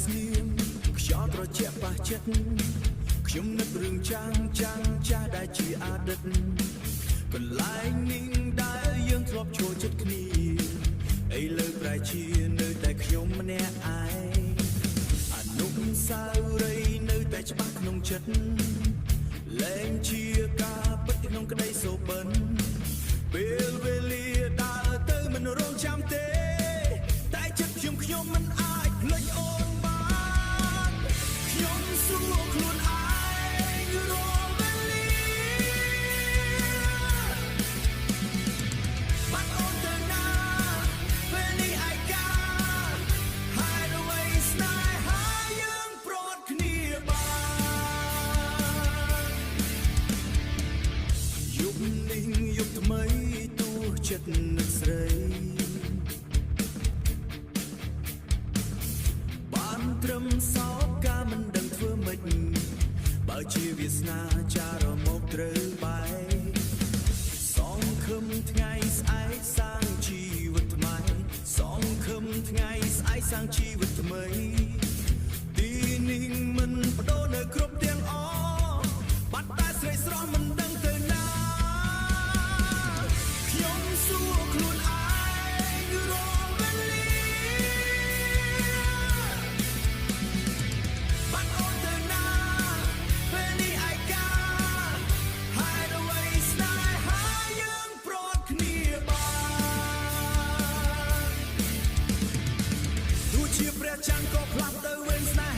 ស្ងៀមខ្យល់ត្រជាក់ប៉ះចិត្តខ្ញុំនឹករឿងចាំងចាស់ដែលជាអតីតកន្លែងនេះដែលយើងធ្លាប់ចូលចិត្តគ្នាឥឡូវប្រែជានៅតែខ្ញុំម្នាក់ឯងអនុស្សាវរីយ៍នៅតែច្បាស់ក្នុងចិត្តលែងជាការពិតក្នុងក្តីសូបិនពេលវេលាដើរទៅមិនរងចាំទេតែចិត្តខ្ញុំមិនអាចភ្លេចអូនបានខ្ញុំសួរខ្លួនឯងរាល់វេលាបាត់អូនទៅណាពេលនេះឯកាហើយអ្វីស្នេហាយើងប្រត់គ្នាបានយប់នេះយប់ថ្មីទោះចិត្តនឹកស្រីត្រឹមសោកការមិនដឹងធ្វើម៉េចបើជាវាសនាចារមកត្រូវបែកសងខឹមថ្ងៃស្អែកសាងជីវិតថ្មីសងខឹមថ្ងៃស្អែកសាងជីវិតថ្មីទីនេះមិនបដូរនៅគ្រប់ទាំងអបាត់តែស្រីស្រស់មិនដឹងទៅណាខ្ញុំសួរខ្លួនឯងរាល់វេលាជាព្រះច័ន្ទក៏ផ្លាស់ទៅវិញស្នេ